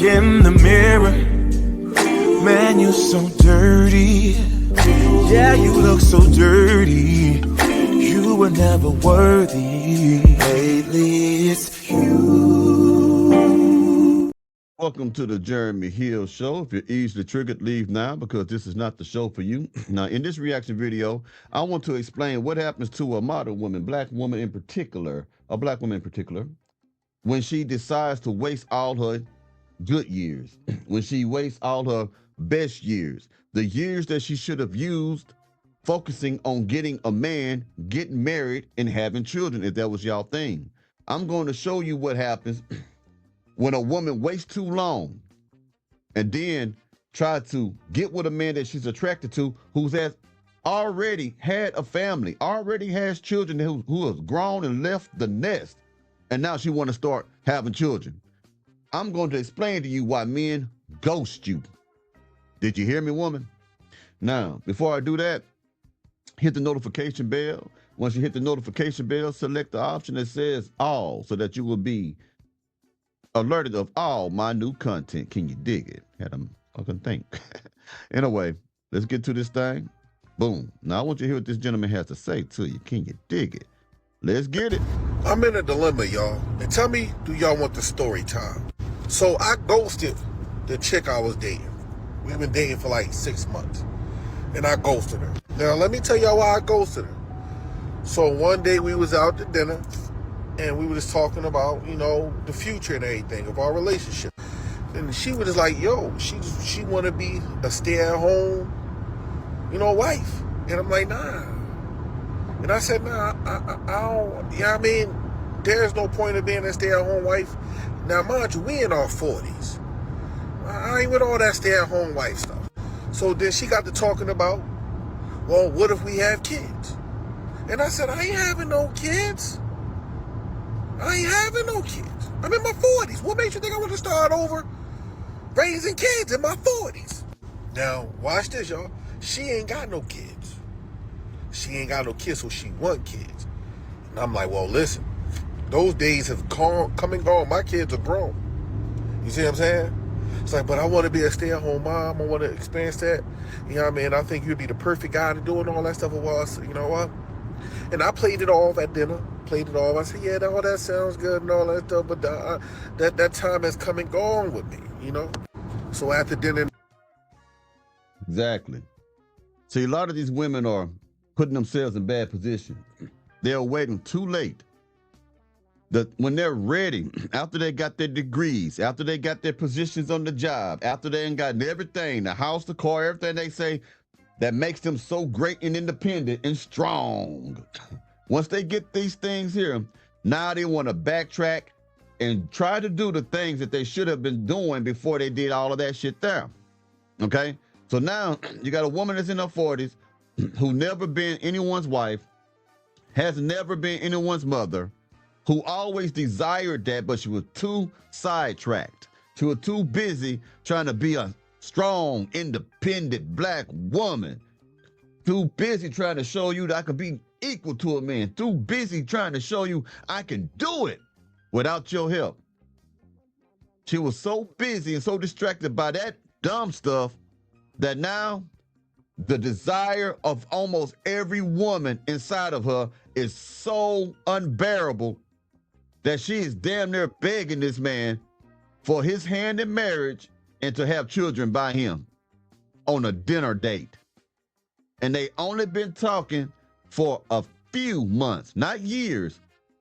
in the mirror, man, you're so dirty. Yeah, you look so dirty. You were never worthy. Lately, it's you. Welcome to the Jeremy Hill Show. If you're easily triggered, leave now because this is not the show for you. Now, in this reaction video, I want to explain what happens to a modern woman, black woman in particular, when she decides to waste all her good years, when she wastes all her best years, the years that she should have used focusing on getting a man, getting married, and having children, if that was y'all thing. I'm going to show you what happens when a woman waits too long and then try to get with a man that she's attracted to who's already had a family, already has children, who has grown and left the nest, and now she want to start having children. I'm going to explain to you why men ghost you. Did you hear me, woman? Now, before I do that, hit the notification bell. Once you hit the notification bell, select the option that says all so that you will be alerted of all my new content. Can you dig it? Had them fucking think. Anyway, let's get to this thing. Boom. Now I want you to hear what this gentleman has to say to you. Can you dig it? Let's get it. I'm in a dilemma, y'all. And tell me, do y'all want the story time? So I ghosted the chick I was dating. We've been dating for like 6 months. And I ghosted her. Now let me tell y'all why I ghosted her. So one day we was out to dinner and we were just talking about, you know, the future and everything of our relationship. And she was just like, yo, she want to be a stay-at-home, you know, wife. And I'm like, nah. And I said, nah, I don't, I mean, there's no point of being a stay-at-home wife. Now, mind you, we in our 40s. I ain't with all that stay-at-home wife stuff. So then she got to talking about, well, what if we have kids? And I said, I ain't having no kids. I ain't having no kids. I'm in my 40s. What makes you think I want to start over raising kids in my 40s? Now, watch this, y'all. She ain't got no kids. She ain't got no kids, so she want kids. And I'm like, well, listen, those days have come and gone. My kids are grown. You see what I'm saying? It's like, but I want to be a stay-at-home mom. I want to experience that. You know what I mean? I think you'd be the perfect guy to do it and all that stuff. Well, you know what? And I played it off at dinner. Played it off. I said, yeah, all that sounds good and all that stuff. But that time has come and gone with me, you know? So after dinner. Exactly. See, a lot of these women are putting themselves in bad position. They're waiting too late. When they're ready, after they got their degrees, after they got their positions on the job, after they ain't got everything, the house, the car, everything they say that makes them so great and independent and strong. Once they get these things here, now they want to backtrack and try to do the things that they should have been doing before they did all of that shit there. Okay? So now you got a woman that's in her 40s who never been anyone's wife, has never been anyone's mother, who always desired that, but she was too sidetracked. She was too busy trying to be a strong, independent black woman. Too busy trying to show you that I could be equal to a man. Too busy trying to show you I can do it without your help. She was so busy and so distracted by that dumb stuff that now the desire of almost every woman inside of her is so unbearable that she is damn near begging this man for his hand in marriage and to have children by him on a dinner date. And they only been talking for a few months, not years,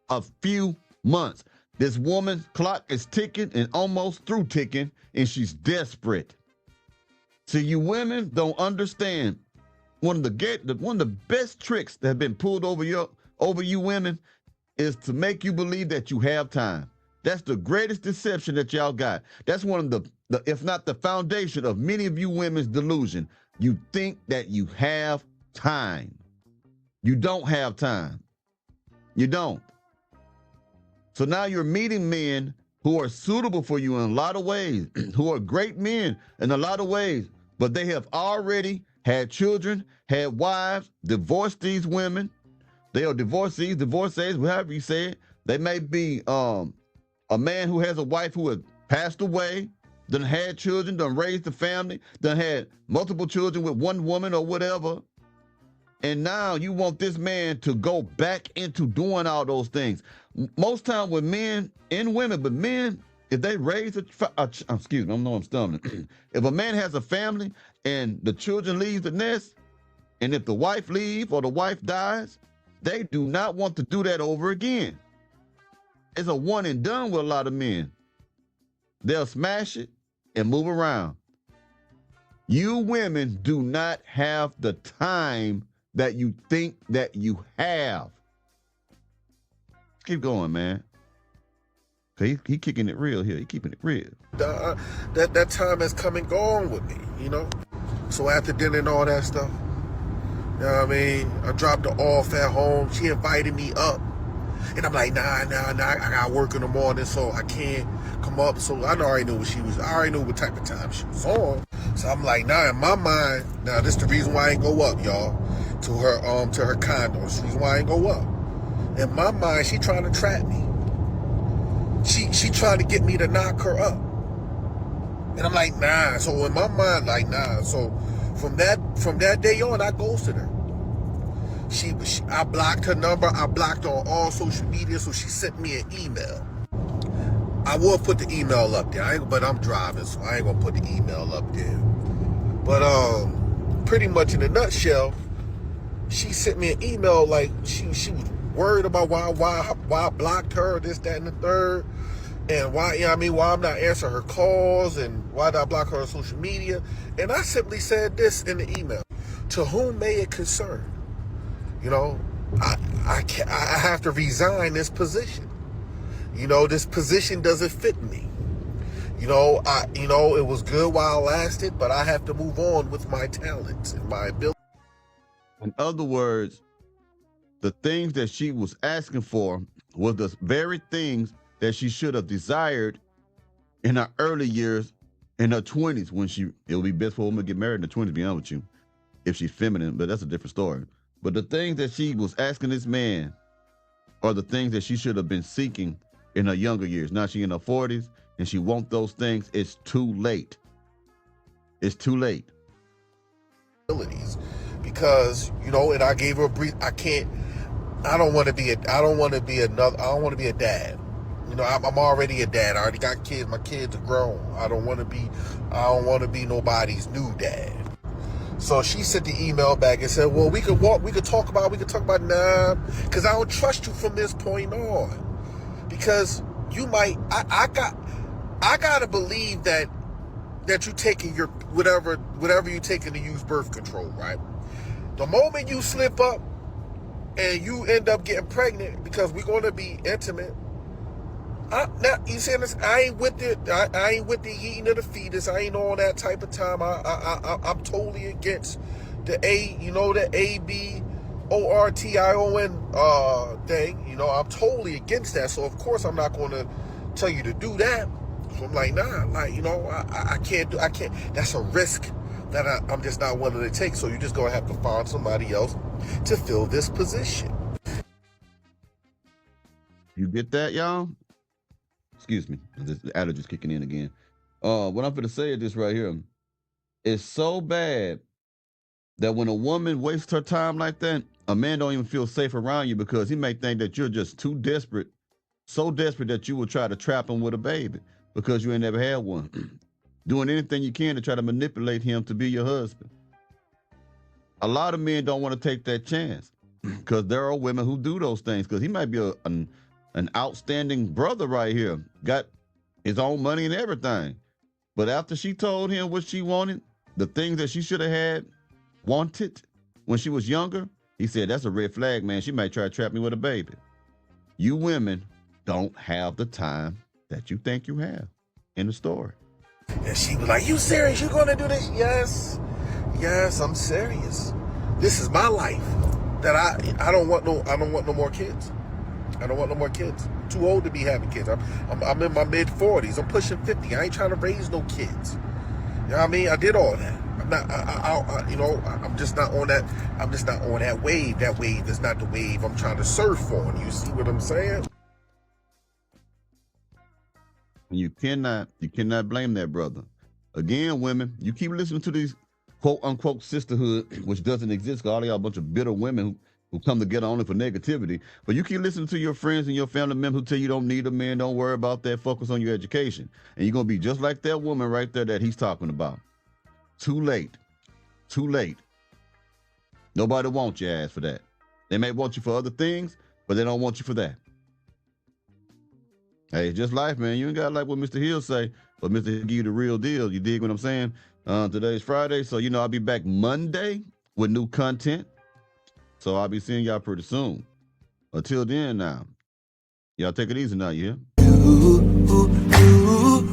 a few months. This woman's clock is ticking and almost through ticking, and she's desperate. See, you women don't understand. One of the best tricks that have been pulled over you women is to make you believe that you have time. That's the greatest deception that y'all got. That's one of the if not the foundation of many of you women's delusion. You think that you have time. You don't have time. You don't. So now you're meeting men who are suitable for you in a lot of ways, who are great men in a lot of ways, but they have already had children, had wives, divorced these women. They are divorcees, however you say it. They may be a man who has a wife who has passed away, done had children, done raised the family, done had multiple children with one woman or whatever. And now you want this man to go back into doing all those things. Most time with men and women, but men, if they raise excuse me, I know I'm stumbling. If a man has a family and the children leave the nest, and if the wife leaves or the wife dies, they do not want to do that over again. It's a one and done with a lot of men. They'll smash it and move around. You women do not have the time that you think that you have. Keep going, man. He kicking it real here. He keeping it real. That time has come and gone with me, you know? So after dinner and all that stuff, you know what I mean? I dropped her off at home. She invited me up. And I'm like, nah, I got work in the morning, so I can't come up. So I already knew I already knew what type of time she was on. So I'm like, nah, in my mind, now this is the reason why I ain't go up, y'all, to her condo. This is the reason why I ain't go up. In my mind, she trying to trap me. She trying to get me to knock her up. And I'm like, nah. So in my mind, like, nah. So from that day on, I ghosted her. I blocked her number. I blocked her on all social media, so she sent me an email. I will put the email up there, but I'm driving, so I ain't gonna put the email up there. But pretty much in a nutshell, she sent me an email like she was worried about why I blocked her, this, that, and the third, and why, you know what I mean, why I'm not answering her calls, and why did I block her on social media. And I simply said this in the email: to whom may it concern. You know, I have to resign this position. You know, this position doesn't fit me. You know, it was good while it lasted, but I have to move on with my talents and my ability. In other words, the things that she was asking for were the very things that she should have desired in her early years, in her 20s, when it would be best for a woman to get married in the 20s, to be honest with you, if she's feminine, but that's a different story. But the things that she was asking this man are the things that she should have been seeking in her younger years. Now she's in her 40s and she wants those things. It's too late. It's too late. Because, you know, and I gave her a brief, I don't want to be a dad. You know, I'm already a dad. I already got kids. My kids are grown. I don't want to be nobody's new dad. So she sent the email back and said, well, we could talk about nah, because I don't trust you from this point on. Because you might, I gotta believe that you're taking your, whatever you're taking to use birth control, right? The moment you slip up and you end up getting pregnant, because we're going to be intimate, now, you see this? I ain't with the eating of the fetus. I ain't on that type of time. I'm totally against the ABORTION thing. You know, I'm totally against that. So of course I'm not going to tell you to do that. So I'm like, nah, like, you know, I can't. That's a risk that I'm just not willing to take. So you're just gonna have to find somebody else to fill this position. You get that, y'all? Excuse me, the allergies kicking in again. What I'm going to say is this right here. It's so bad that when a woman wastes her time like that, a man don't even feel safe around you, because he may think that you're just too desperate, so desperate that you will try to trap him with a baby because you ain't never had one. Doing anything you can to try to manipulate him to be your husband. A lot of men don't want to take that chance because there are women who do those things, because he might be an outstanding brother right here, got his own money and everything. But after she told him what she wanted, the things that she should have wanted when she was younger, he said, that's a red flag, man. She might try to trap me with a baby. You women don't have the time that you think you have in the story. And she was like, you serious? You gonna do this? Yes, I'm serious. This is my life. That I don't want no more kids. I don't want no more kids. I'm too old to be having kids. I'm in my mid-40s. I'm pushing 50. I ain't trying to raise no kids. You know what I mean? I did all that. I'm not. I'm just not on that. I'm just not on that wave. That wave is not the wave I'm trying to surf on. You see what I'm saying? And you cannot blame that brother. Again, women, you keep listening to these quote unquote sisterhood, which doesn't exist. 'Cause all y'all a bunch of bitter women who come together only for negativity. But you keep listening to your friends and your family members who tell you don't need a man, don't worry about that, focus on your education. And you're gonna be just like that woman right there that he's talking about. Too late. Too late. Nobody wants your ass for that. They may want you for other things, but they don't want you for that. Hey, it's just life, man. You ain't got to like what Mr. Hill say, but Mr. Hill give you the real deal. You dig what I'm saying? Today's Friday, so I'll be back Monday with new content. So I'll be seeing y'all pretty soon. Until then, now, y'all take it easy now, you hear?